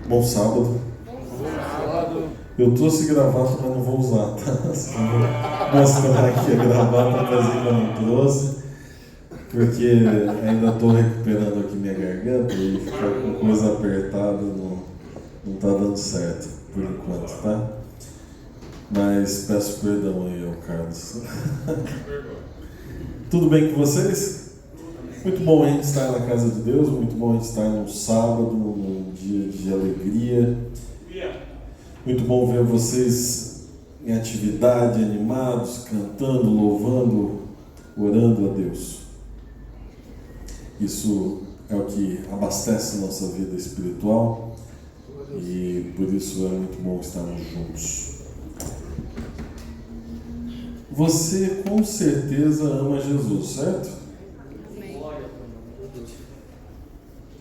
Bom sábado. Eu trouxe gravata, mas não vou usar, tá? Vou mostrar aqui a gravata, apesar que eu não trouxe, porque ainda estou recuperando aqui minha garganta e ficar com coisa apertada não está dando certo por enquanto, tá? Mas peço perdão aí ao Carlos. Tudo bem com vocês? Muito bom a gente estar na casa de Deus, muito bom a gente estar num sábado, num dia de alegria. Muito bom ver vocês em atividade, animados, cantando, louvando, orando a Deus. Isso é o que abastece a nossa vida espiritual e por isso é muito bom estarmos juntos. Você com certeza ama Jesus, certo?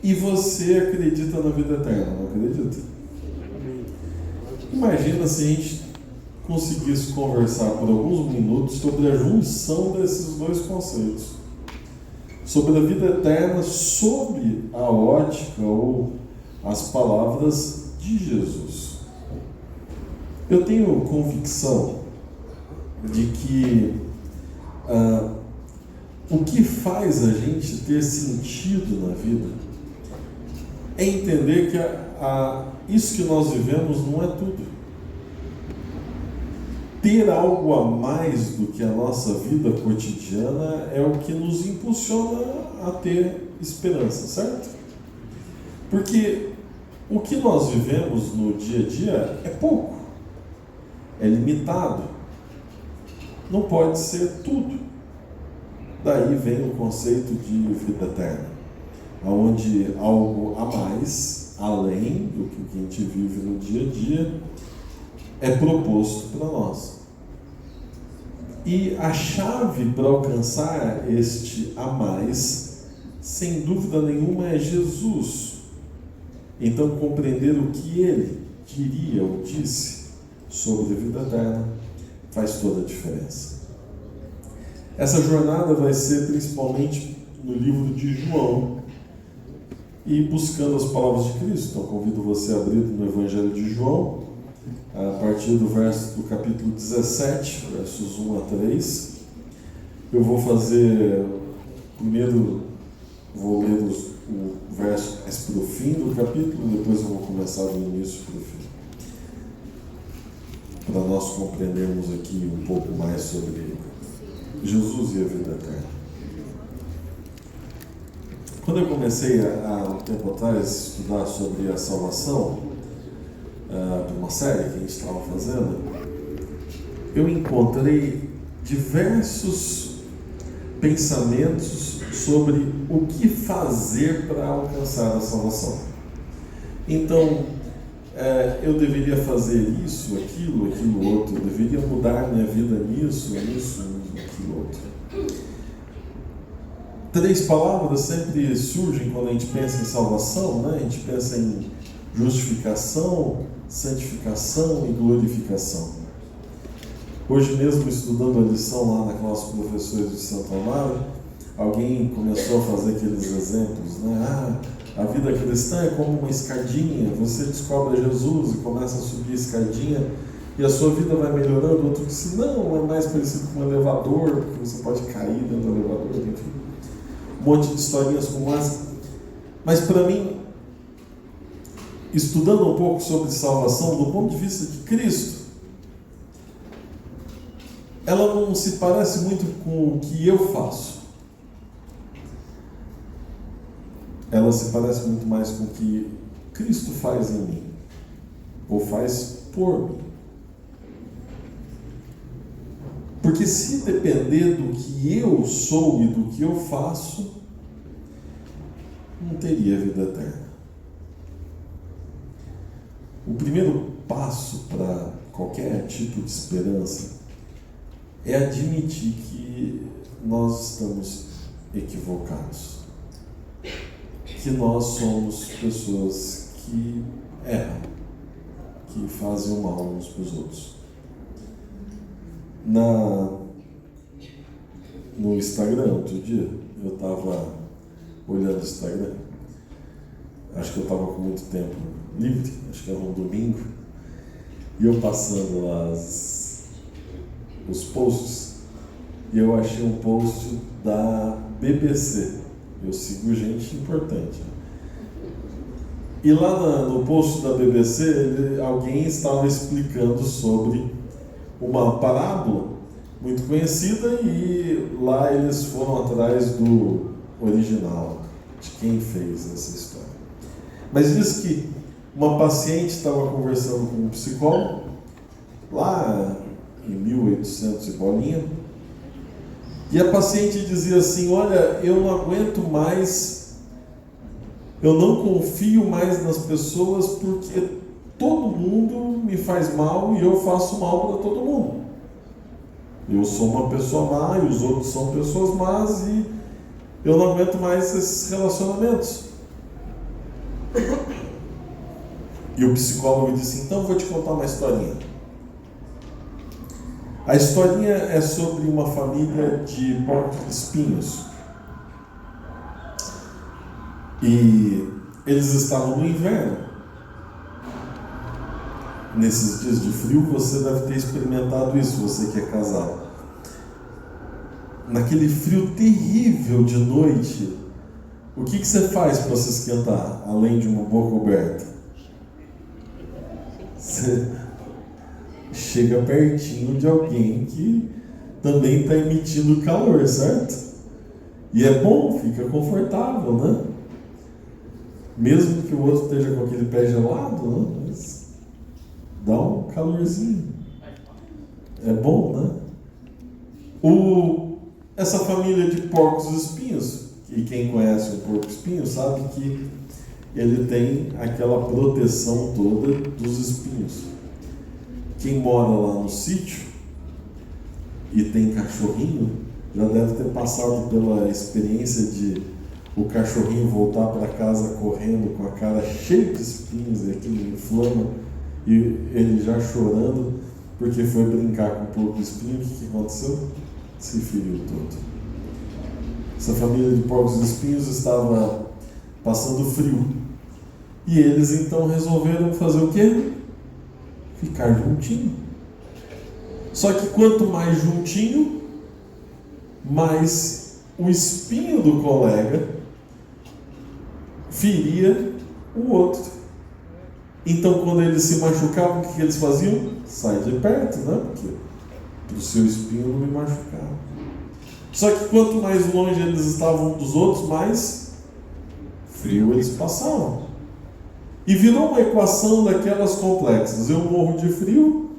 E você acredita na vida eterna, não acredita? Imagina se a gente conseguisse conversar por alguns minutos sobre a junção desses dois conceitos. Sobre a vida eterna, sobre a ótica ou as palavras de Jesus. Eu tenho convicção de que o que faz a gente ter sentido na vida é entender que isso que nós vivemos não é tudo. Ter algo a mais do que a nossa vida cotidiana é o que nos impulsiona a ter esperança, certo? Porque o que nós vivemos no dia a dia é pouco, é limitado, não pode ser tudo. Daí vem o conceito de vida eterna, onde algo a mais, além do que a gente vive no dia a dia, é proposto para nós. E a chave para alcançar este a mais, sem dúvida nenhuma, é Jesus. Então, compreender o que ele diria ou disse sobre a vida eterna faz toda a diferença. Essa jornada vai ser principalmente no livro de João e buscando as palavras de Cristo. Então, convido você a abrir no Evangelho de João, a partir do capítulo 17, versos 1 a 3. Eu vou fazer, primeiro vou ler o verso mais para o fim do capítulo, depois eu vou começar do início para o fim, para nós compreendermos aqui um pouco mais sobre Jesus e a vida eterna. Quando eu comecei há um tempo atrás a estudar sobre a salvação, de uma série que a gente estava fazendo, eu encontrei diversos pensamentos sobre o que fazer para alcançar a salvação. Então, eu deveria fazer isso, aquilo outro, eu deveria mudar minha vida nisso, aquilo outro. 3 palavras sempre surgem quando a gente pensa em salvação, né? A gente pensa em justificação, santificação e glorificação. Hoje mesmo, estudando a lição lá na classe de professores de Santo Amaro, alguém começou a fazer aqueles exemplos, né? A vida cristã é como uma escadinha, você descobre Jesus e começa a subir a escadinha e a sua vida vai melhorando. Outro disse, não, é mais parecido com um elevador, porque você pode cair dentro do elevador, enfim. Um monte de historinhas como essa. Mas para mim, estudando um pouco sobre salvação do ponto de vista de Cristo, ela não se parece muito com o que eu faço. Ela se parece muito mais com o que Cristo faz em mim, ou faz por mim. Porque se depender do que eu sou e do que eu faço, não teria vida eterna. O primeiro passo para qualquer tipo de esperança é admitir que nós estamos equivocados, que nós somos pessoas que erram, que fazem o mal uns para os outros. No Instagram, outro dia, eu estava olhando o Instagram, acho que eu estava com muito tempo Livre, acho que era um domingo, e eu passando lá os posts, e eu achei um post da BBC. Eu sigo gente importante. E lá no post da BBC, alguém estava explicando sobre uma parábola muito conhecida, e lá eles foram atrás do original, de quem fez essa história. Mas diz que uma paciente estava conversando com um psicólogo, lá em 1800 e bolinha, e a paciente dizia assim: olha, eu não aguento mais, eu não confio mais nas pessoas, porque todo mundo me faz mal e eu faço mal para todo mundo. Eu sou uma pessoa má e os outros são pessoas más, e eu não aguento mais esses relacionamentos. E o psicólogo disse: então vou te contar uma historinha. A historinha é sobre uma família de porco-espinhos. E eles estavam no inverno. Nesses dias de frio, você deve ter experimentado isso, você que é casado. Naquele frio terrível de noite, o que você faz para se esquentar, além de uma boa coberta? Você chega pertinho de alguém que também está emitindo calor, certo? E é bom, fica confortável, né? Mesmo que o outro esteja com aquele pé gelado, né? Mas dá um calorzinho. É bom, né? Essa família de porcos-espinhos, e quem conhece um porco-espinho sabe que ele tem aquela proteção toda dos espinhos. Quem mora lá no sítio e tem cachorrinho já deve ter passado pela experiência de o cachorrinho voltar para casa correndo com a cara cheia de espinhos e aquilo inflama, e ele já chorando porque foi brincar com o porco-espinho. O que aconteceu? Se feriu todo. Essa família de porcos-espinhos estava passando frio, e eles então resolveram fazer o quê? Ficar juntinho. Só que quanto mais juntinho, mais o espinho do colega feria o outro. Então, quando eles se machucavam, o que eles faziam? Sai de perto, né? Porque o seu espinho não me machucava. Só que quanto mais longe eles estavam um dos outros, mais frio eles passavam. E virou uma equação daquelas complexas: eu morro de frio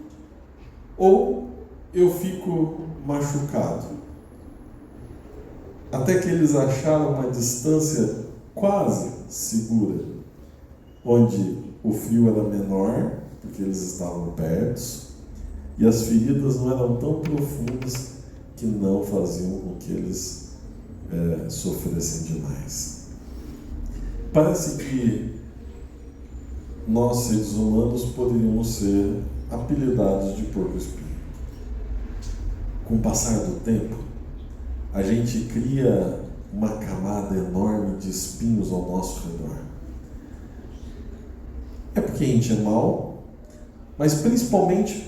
ou eu fico machucado. Até que eles acharam uma distância quase segura, onde o frio era menor, porque eles estavam perto, e as feridas não eram tão profundas que não faziam com que eles sofressem demais. Parece que nós, seres humanos, poderíamos ser apelidados de porco-espinho. Com o passar do tempo, a gente cria uma camada enorme de espinhos ao nosso redor. É porque a gente é mau, mas principalmente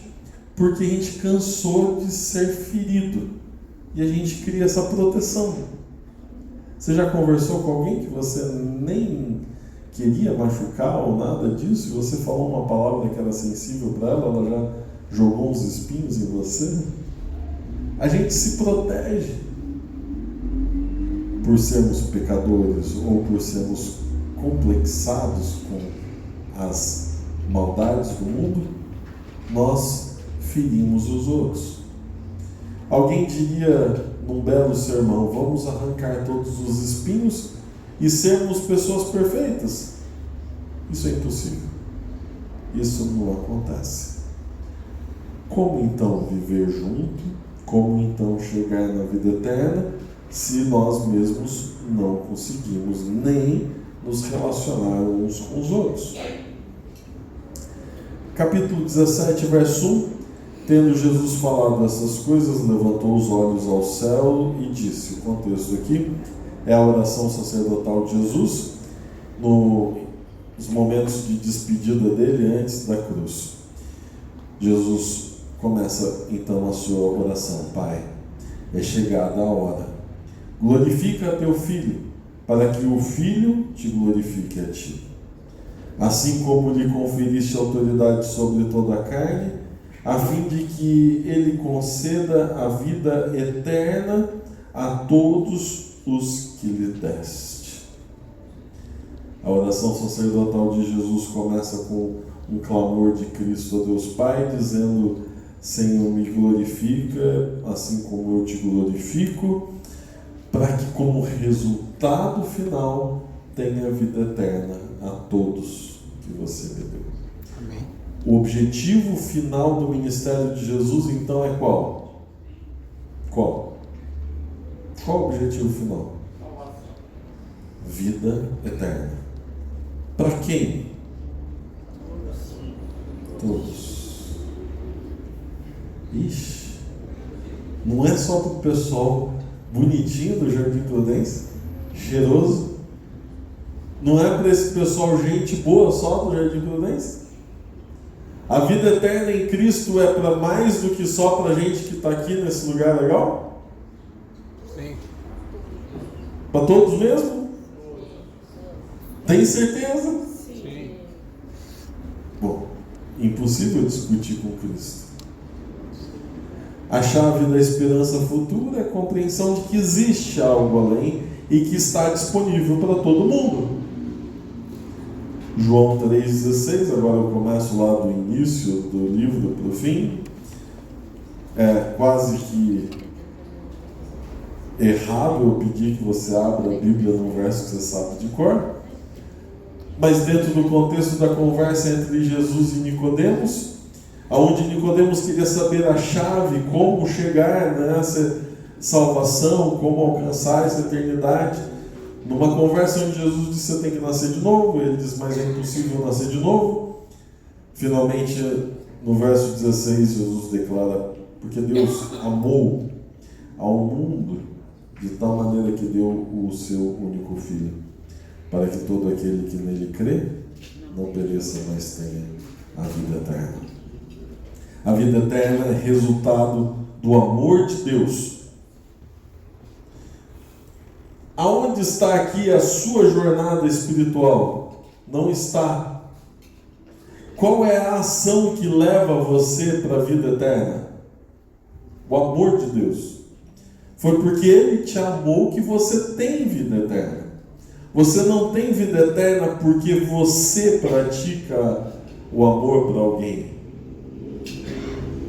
porque a gente cansou de ser ferido e a gente cria essa proteção. Você já conversou com alguém que você nem queria machucar ou nada disso, e você falou uma palavra que era sensível para ela, ela já jogou uns espinhos em você? A gente se protege por sermos pecadores ou por sermos complexados com as maldades do mundo. Nós ferimos os outros. Alguém diria num belo sermão: vamos arrancar todos os espinhos e sermos pessoas perfeitas. Isso é impossível. Isso não acontece. Como então viver junto? Como então chegar na vida eterna, se nós mesmos não conseguimos nem nos relacionar uns com os outros? Capítulo 17, verso 1. Tendo Jesus falado essas coisas, levantou os olhos ao céu e disse: o contexto aqui é a oração sacerdotal de Jesus. No os momentos de despedida dele antes da cruz. Jesus começa então a sua oração: Pai, é chegada a hora, glorifica teu Filho, para que o Filho te glorifique a ti. Assim como lhe conferiste autoridade sobre toda a carne, a fim de que ele conceda a vida eterna a todos os que lhe deste. A oração sacerdotal de Jesus começa com um clamor de Cristo a Deus Pai, dizendo: Senhor, me glorifica, assim como eu te glorifico, para que como resultado final tenha vida eterna a todos que você me deu. Amém. O objetivo final do ministério de Jesus, então, é qual? Qual o objetivo final? Vida eterna. Para quem? Todos. Ixi, não é só para o pessoal bonitinho do Jardim Prudência, cheiroso? Não é para esse pessoal gente boa só do Jardim Prudência? A vida eterna em Cristo é para mais do que só para a gente que está aqui nesse lugar legal? Sim. Para todos mesmo? Tem certeza? Sim. Bom, impossível discutir com Cristo. A chave da esperança futura é a compreensão de que existe algo além e que está disponível para todo mundo. João 3,16, agora eu começo lá do início do livro para o fim. É quase que errado eu pedir que você abra a Bíblia num verso que você sabe de cor, mas dentro do contexto da conversa entre Jesus e Nicodemos, onde Nicodemos queria saber a chave, como chegar nessa salvação, como alcançar essa eternidade. Numa conversa onde Jesus disse: você tem que nascer de novo, ele diz: mas é impossível nascer de novo. Finalmente, no verso 16, Jesus declara: porque Deus amou ao mundo de tal maneira que deu o seu único Filho, para que todo aquele que nele crê não pereça, mas tenha a vida eterna. A vida eterna é resultado do amor de Deus. Aonde está aqui a sua jornada espiritual? Não está. Qual é a ação que leva você para a vida eterna? O amor de Deus. Foi porque Ele te amou que você tem vida eterna. Você não tem vida eterna porque você pratica o amor para alguém.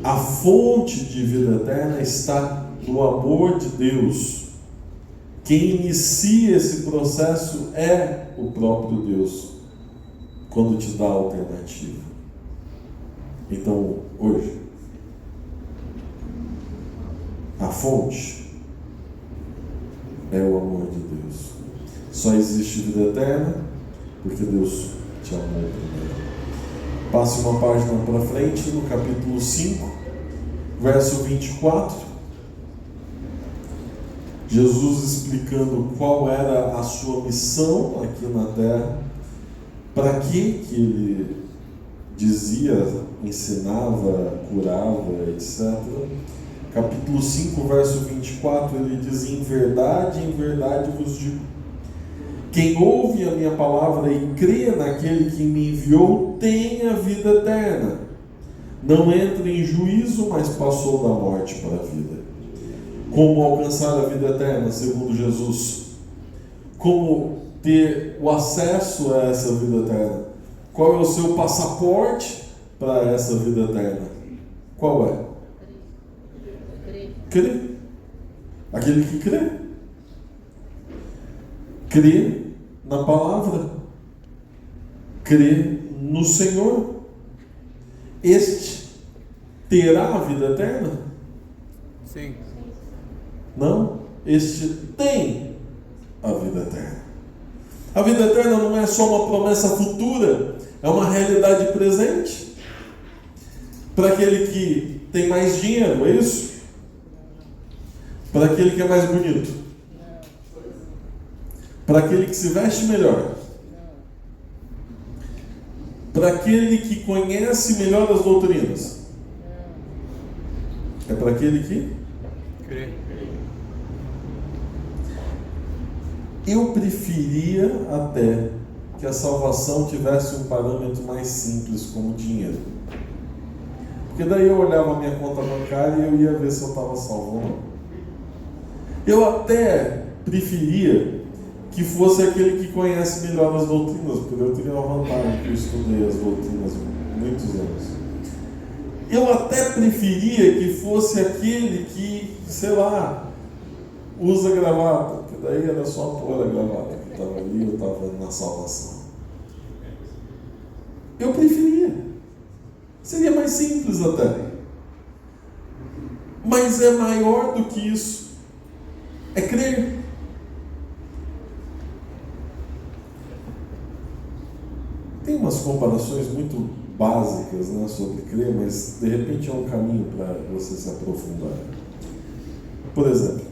A fonte de vida eterna está no amor de Deus. Quem inicia esse processo é o próprio Deus, quando te dá a alternativa. Então, hoje, a fonte é o amor de Deus. Só existe vida eterna porque Deus te amou primeiro. Passe uma página para frente, no capítulo 5, verso 24. Jesus explicando qual era a sua missão aqui na terra, para que ele dizia, ensinava, curava, etc. Capítulo 5, verso 24, ele diz: em verdade vos digo, quem ouve a minha palavra e crê naquele que me enviou tem a vida eterna. Não entra em juízo, mas passou da morte para a vida. Como alcançar a vida eterna, segundo Jesus? Como ter o acesso a essa vida eterna? Qual é o seu passaporte para essa vida eterna? Qual é? Crer. Aquele que crê. Crê na palavra. Crê no Senhor. Este terá a vida eterna? Sim. Não, este tem a vida eterna. A vida eterna não é só uma promessa futura, é uma realidade presente. Para aquele que tem mais dinheiro, é isso? Para aquele que é mais bonito? Para aquele que se veste melhor? Para aquele que conhece melhor as doutrinas? É para aquele que Crê. Eu preferia até que a salvação tivesse um parâmetro mais simples, como dinheiro. Porque daí eu olhava a minha conta bancária e eu ia ver se eu estava salvo ou não. Eu até preferia que fosse aquele que conhece melhor as doutrinas, porque eu teria uma vantagem que eu estudei as doutrinas há muitos anos. Eu até preferia que fosse aquele que, sei lá, usa gravata, porque daí era só pôr a gravata que estava ali, eu estava na salvação. Eu preferia. Seria mais simples até. Mas é maior do que isso. É crer. Tem umas comparações muito básicas, né, sobre crer, mas de repente é um caminho para você se aprofundar. Por exemplo,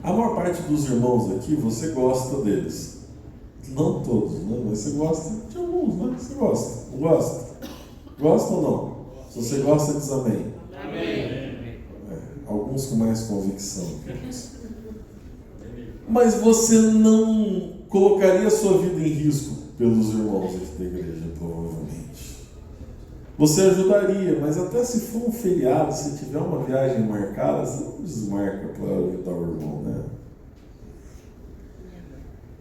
a maior parte dos irmãos aqui, você gosta deles. Não todos, né? Mas você gosta de alguns, né? Você gosta. Não gosta? Gosta ou não? Se você gosta, diz amém. Amém. Alguns com mais convicção. Mas você não colocaria a sua vida em risco pelos irmãos aqui da igreja, provavelmente. Você ajudaria, mas até se for um feriado, se tiver uma viagem marcada, você não desmarca para ajudar o irmão, né?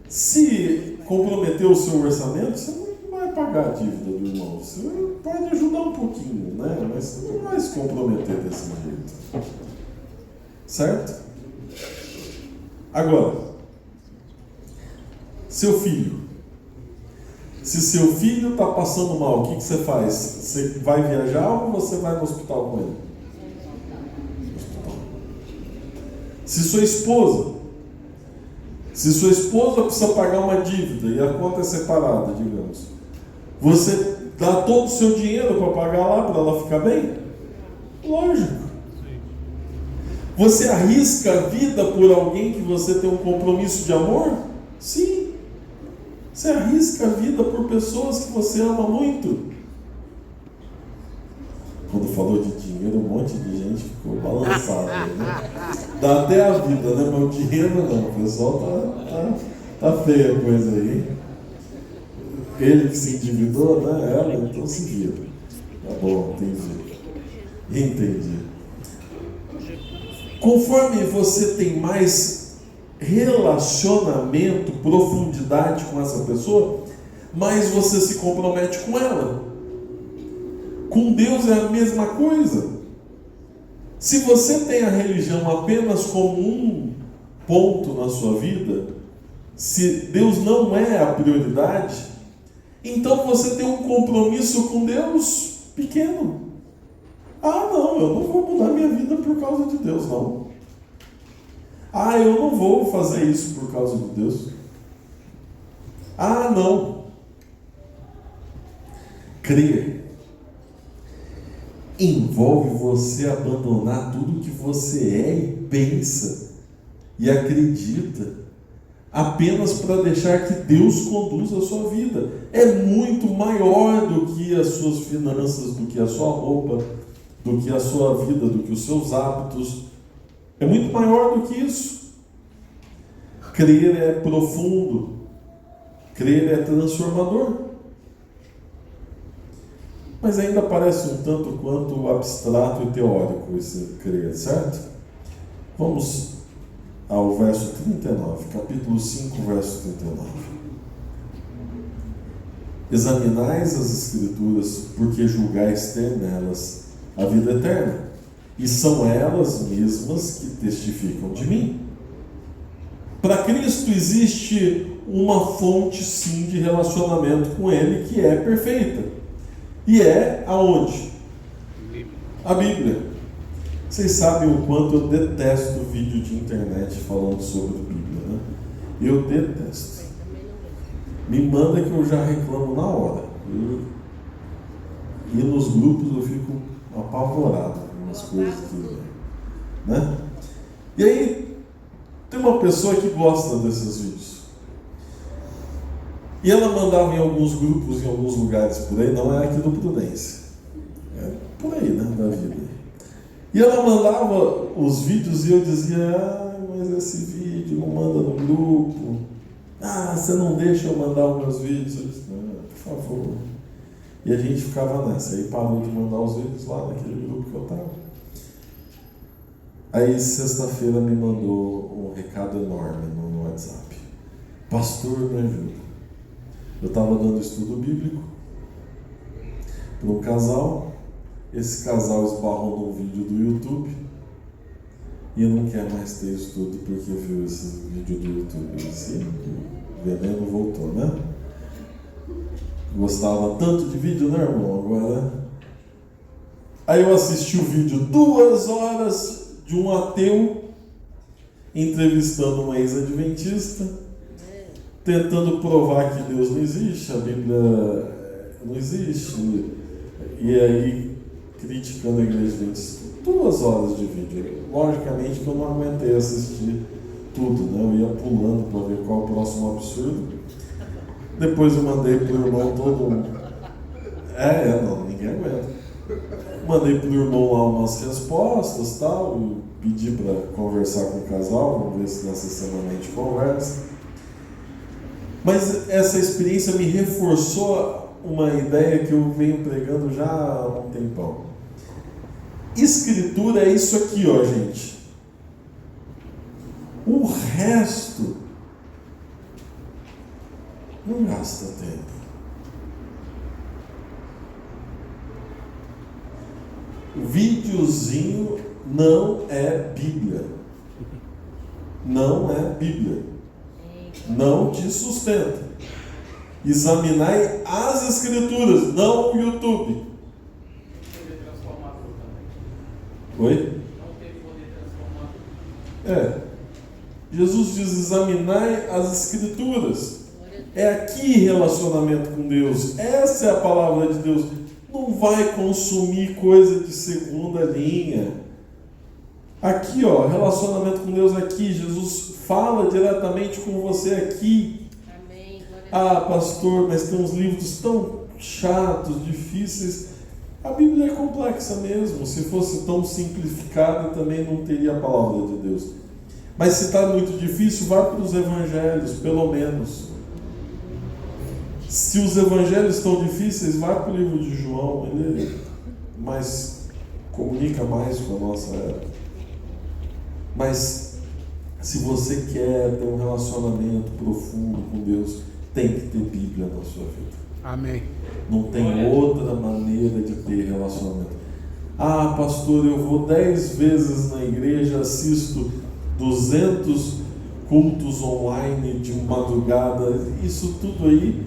Se comprometer o seu orçamento, você não vai pagar a dívida do irmão. Você pode ajudar um pouquinho, né? Mas você não vai se comprometer desse jeito. Certo? Agora, seu filho. Se seu filho está passando mal, o que você faz? Você vai viajar ou você vai no hospital com ele? Se sua esposa precisa pagar uma dívida e a conta é separada, digamos, você dá todo o seu dinheiro para pagar lá, para ela ficar bem? Lógico. Você arrisca a vida por alguém que você tem um compromisso de amor? Sim. Você arrisca a vida por pessoas que você ama muito. Quando falou de dinheiro, um monte de gente ficou balançada, né? Dá até a vida, né? Mas o dinheiro não. O pessoal tá feia a coisa aí. Ele que se endividou, né? Ela, então se vira. Tá bom, entendi. Conforme você tem mais relacionamento, profundidade com essa pessoa, mais você se compromete com ela. Com Deus é a mesma coisa. Se você tem a religião apenas como um ponto na sua vida, se Deus não é a prioridade, então você tem um compromisso com Deus pequeno. Ah, não, eu não vou mudar minha vida por causa de Deus, não. Ah, eu não vou fazer isso por causa de Deus. Ah, não. Crer envolve você abandonar tudo que você é e pensa e acredita, apenas para deixar que Deus conduza a sua vida. É muito maior do que as suas finanças, do que a sua roupa, do que a sua vida, do que os seus hábitos. É muito maior do que isso. Crer é profundo. Crer é transformador. Mas ainda parece um tanto quanto abstrato e teórico esse crer, certo? Vamos ao verso 39, capítulo 5, verso 39. Examinais as Escrituras, porque julgais ter nelas a vida eterna, e são elas mesmas que testificam de mim. Para Cristo existe uma fonte, sim, de relacionamento com Ele que é perfeita. E é aonde? A Bíblia. Vocês sabem o quanto eu detesto vídeo de internet falando sobre a Bíblia, né? Eu detesto. Me manda que eu já reclamo na hora. E nos grupos eu fico apavorado com umas coisas que, né? E aí tem uma pessoa que gosta desses vídeos. E ela mandava em alguns grupos, em alguns lugares por aí, não é aqui do Prudência, é por aí, né, da vida. E ela mandava os vídeos e eu dizia, mas esse vídeo não manda no grupo. Você não deixa eu mandar os meus vídeos? Eu disse, por favor. E a gente ficava nessa, aí parou de mandar os vídeos lá naquele grupo que eu estava. Aí sexta-feira me mandou um recado enorme no WhatsApp. Pastor, me ajuda. Eu estava dando estudo bíblico para um casal. Esse casal esbarrou num vídeo do YouTube e não quer mais ter estudo porque viu esse vídeo do YouTube. Eu disse, o veneno voltou, né? Gostava tanto de vídeo, né, irmão? Agora. Aí eu assisti o vídeo 2 horas de um ateu entrevistando um ex-adventista, tentando provar que Deus não existe, a Bíblia não existe, e aí criticando a igreja adventista. 2 horas de vídeo. Logicamente que eu não aguentei assistir tudo, né? Eu ia pulando para ver qual o próximo absurdo. Depois eu mandei pro irmão todo mundo. Não, ninguém aguenta. Mandei pro irmão lá umas respostas, tal, e pedi para conversar com o casal, vamos ver se nessa semana a gente conversa. Mas essa experiência me reforçou uma ideia que eu venho pregando já há um tempão. Escritura é isso aqui, ó, gente. O resto não gasta tempo. O videozinho não é Bíblia. Não é Bíblia. Não te sustenta. Examinai as Escrituras, não o YouTube. Oi? Não teve poder transformador. Jesus diz, examinai as Escrituras. É aqui relacionamento com Deus. Essa é a palavra de Deus. Não vai consumir coisa de segunda linha. Aqui, ó, relacionamento com Deus aqui. Jesus fala diretamente com você aqui. Amém. Pastor, mas tem uns livros tão chatos, difíceis. A Bíblia é complexa mesmo. Se fosse tão simplificada, também não teria a palavra de Deus. Mas se está muito difícil, vá para os evangelhos, pelo menos. Se os evangelhos estão difíceis, vá para o livro de João. Ele comunica mais com a nossa época. Mas se você quer ter um relacionamento profundo com Deus, tem que ter Bíblia na sua vida. Amém. Não tem outra maneira de ter relacionamento. Pastor, eu vou 10 vezes na igreja, assisto 200 cultos online de madrugada. Isso tudo aí,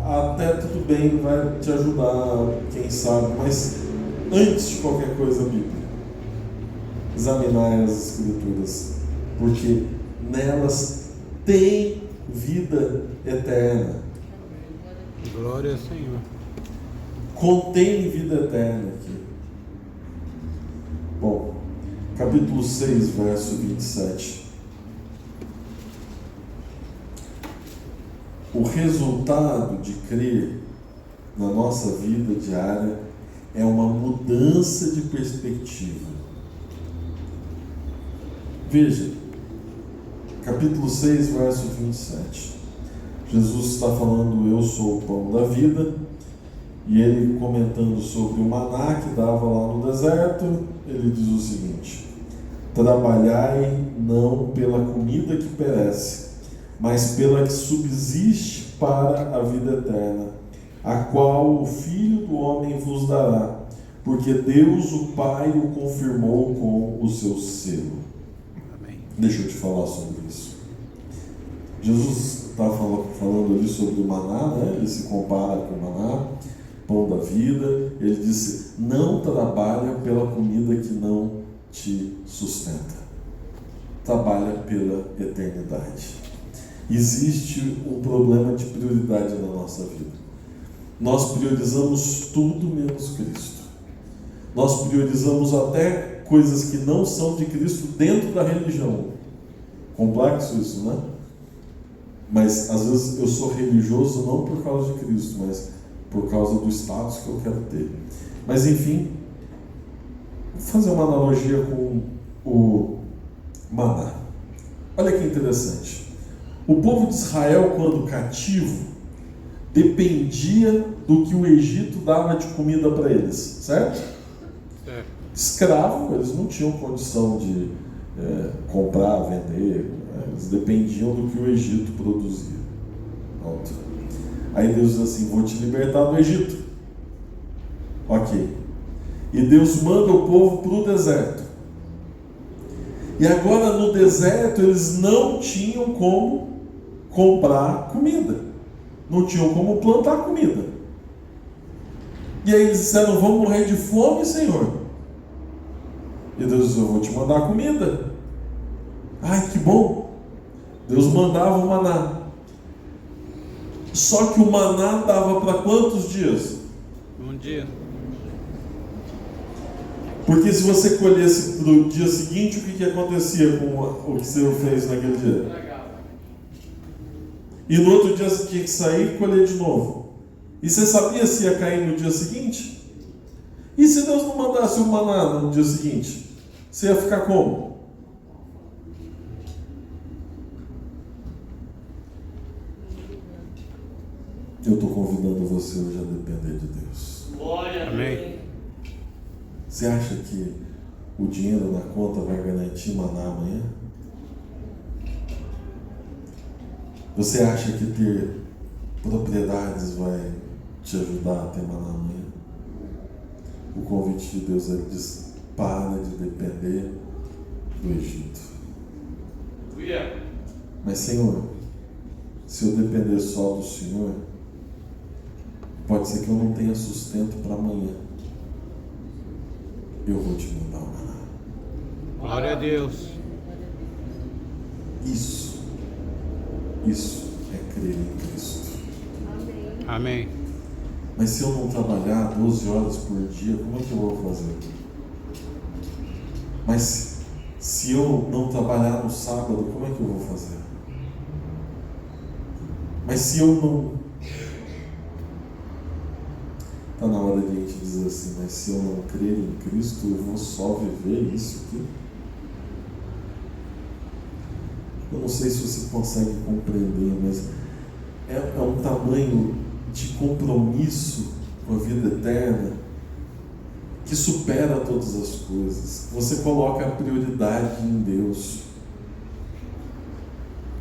até tudo bem, vai te ajudar, quem sabe. Mas antes de qualquer coisa, a Bíblia. Examinar as Escrituras, porque nelas tem vida eterna. Glória ao Senhor. Contém vida eterna aqui. Bom, capítulo 6, verso 27. O resultado de crer na nossa vida diária é uma mudança de perspectiva. Veja, capítulo 6, verso 27. Jesus está falando, eu sou o pão da vida, e ele comentando sobre o maná que dava lá no deserto, ele diz o seguinte: trabalhai não pela comida que perece, mas pela que subsiste para a vida eterna, a qual o Filho do Homem vos dará, porque Deus o Pai o confirmou com o seu selo. Amém. Deixa eu te falar sobre isso. Jesus está falando ali sobre o maná, né? Ele se compara com o maná, pão da vida. Ele disse, não trabalha pela comida que não te sustenta. Trabalha pela eternidade. Existe um problema de prioridade na nossa vida. Nós priorizamos tudo menos Cristo. Nós priorizamos até coisas que não são de Cristo dentro da religião. Complexo isso, né? Mas às vezes eu sou religioso não por causa de Cristo, mas por causa do status que eu quero ter. Mas enfim, vou fazer uma analogia com o maná. Olha que interessante. O povo de Israel, quando cativo, dependia do que o Egito dava de comida para eles, certo? Escravo, eles não tinham condição de comprar, vender, eles dependiam do que o Egito produzia. Pronto. Aí Deus diz assim: vou te libertar do Egito. Ok. E Deus manda o povo para o deserto. E agora no deserto eles não tinham como comprar comida. Não tinham como plantar comida. E aí eles disseram: vamos morrer de fome, Senhor. E Deus disse: eu vou te mandar comida. Ai, que bom. Deus mandava o maná. Só que o maná dava para quantos dias? Um dia. Porque se você colhesse para o dia seguinte, o que acontecia com o que você fez naquele dia? E no outro dia você tinha que sair e colher de novo. E você sabia se ia cair no dia seguinte? E se Deus não mandasse o maná no dia seguinte? Você ia ficar como? Eu estou convidando você hoje a depender de Deus. Glória a Deus. Amém. Você acha que o dinheiro na conta vai garantir maná amanhã? Você acha que ter propriedades vai te ajudar a ter maná amanhã? O convite de Deus diz: para de depender do Egito. Mas Senhor, se eu depender só do Senhor, pode ser que eu não tenha sustento para amanhã. Eu vou te mandar o maná. Glória a Deus. Isso é crer em Cristo. Amém. Mas se eu não trabalhar 12 horas por dia, como é que eu vou fazer? Mas se eu não trabalhar no sábado, como é que eu vou fazer? Mas se eu não... Está na hora de a gente dizer assim: mas se eu não crer em Cristo, eu vou só viver isso aqui? Eu não sei se você consegue compreender, mas é um tamanho de compromisso com a vida eterna que supera todas as coisas. Você coloca a prioridade em Deus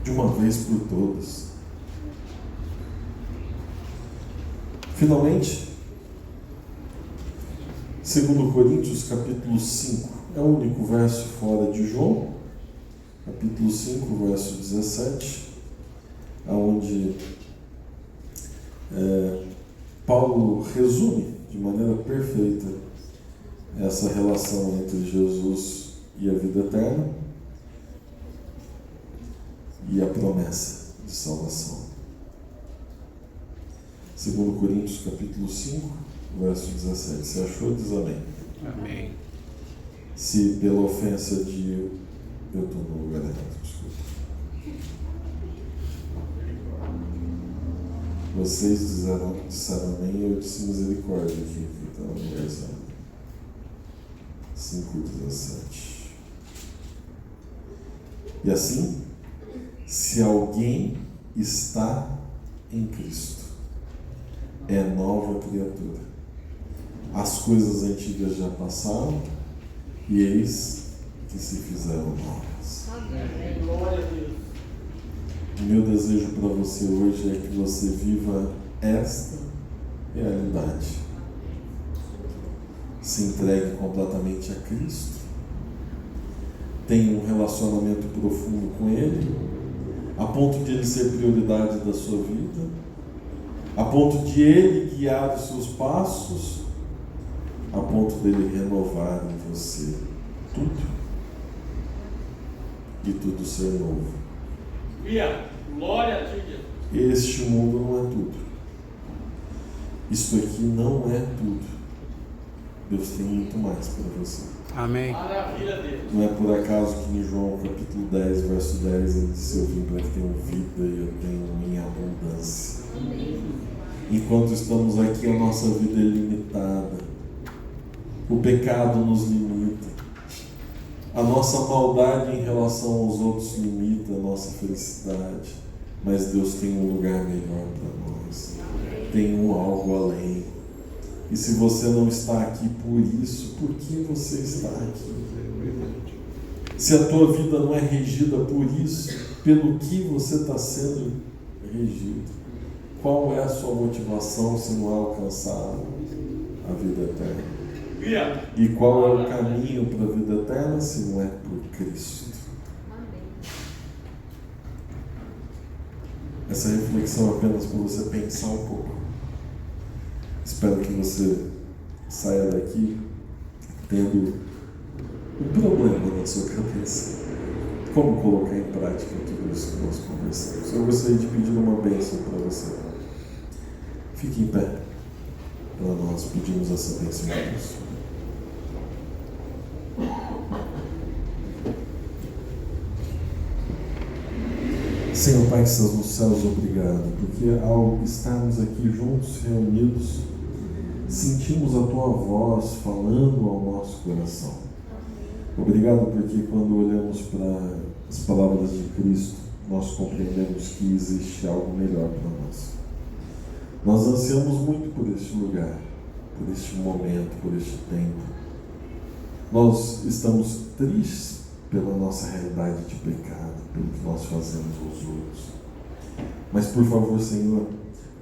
de uma vez por todas. Finalmente, 2 Coríntios capítulo 5, é o único verso fora de João, capítulo 5, verso 17, onde Paulo resume de maneira perfeita essa relação entre Jesus e a vida eterna e a promessa de salvação. 2 Coríntios capítulo 5, verso 17. Você achou? Diz amém. Amém. Se pela ofensa de... Eu estou no lugar errado, desculpa. Vocês disseram amém, eu disse misericórdia aqui, que está no lugar errado. 5:17. E assim, se alguém está em Cristo, é nova criatura. As coisas antigas já passaram e eis que se fizeram novas. Amém. Glória a Deus. O meu desejo para você hoje é que você viva esta realidade. Se entregue completamente a Cristo. Tenha um relacionamento profundo com Ele, a ponto de Ele ser prioridade da sua vida, a ponto de Ele guiar os seus passos, a ponto dele renovar em você tudo e tudo ser novo. Glória a Deus. Este mundo não é tudo. Isto aqui não é tudo. Deus tem muito mais para você. Amém. Maravilha, Deus. Não é por acaso que em João capítulo 10, verso 10, ele disse: eu vim para que tenham vida e eu tenho em abundância. Enquanto estamos aqui, a nossa vida é limitada. O pecado nos limita. A nossa maldade em relação aos outros limita a nossa felicidade. Mas Deus tem um lugar melhor para nós. Tem algo além. E se você não está aqui por isso, por que você está aqui? Se a tua vida não é regida por isso, pelo que você está sendo regido? Qual é a sua motivação se não é alcançar a vida eterna? E qual é o caminho para a vida eterna se não é por Cristo? Essa reflexão é apenas para você pensar um pouco. Espero que você saia daqui tendo um problema na sua cabeça. Como colocar em prática tudo isso que nós conversamos? Eu gostaria de pedir uma bênção para você. Fique em pé. Para nós pedimos essa bênção de Deus. Senhor Pai que estás nos céus, obrigado, porque ao estarmos aqui juntos, reunidos, sentimos a Tua voz falando ao nosso coração. Obrigado porque quando olhamos para as palavras de Cristo, nós compreendemos que existe algo melhor para nós. Nós ansiamos muito por este lugar, por este momento, por este tempo. Nós estamos tristes pela nossa realidade de pecado, pelo que nós fazemos aos outros. Mas por favor, Senhor,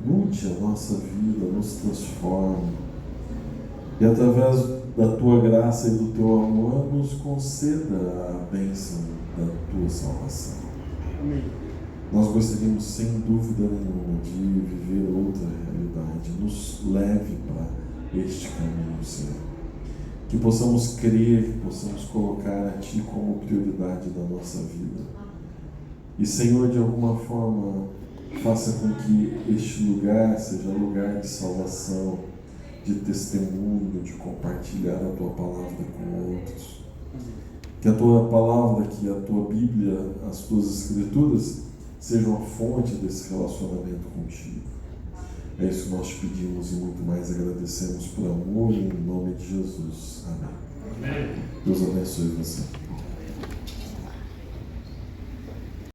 mude a nossa vida, nos transforme. E através da Tua graça e do Teu amor, nos conceda a bênção da Tua salvação. Amém. Nós gostaríamos, sem dúvida nenhuma, de viver outra realidade. Nos leve para este caminho, Senhor. Que possamos crer, que possamos colocar a Ti como prioridade da nossa vida. E, Senhor, de alguma forma, faça com que este lugar seja lugar de salvação, de testemunho, de compartilhar a Tua palavra com outros. Que a Tua palavra, que a Tua Bíblia, as Tuas Escrituras, sejam a fonte desse relacionamento contigo. É isso que nós te pedimos e muito mais agradecemos por amor em nome de Jesus. Amém. Deus abençoe você.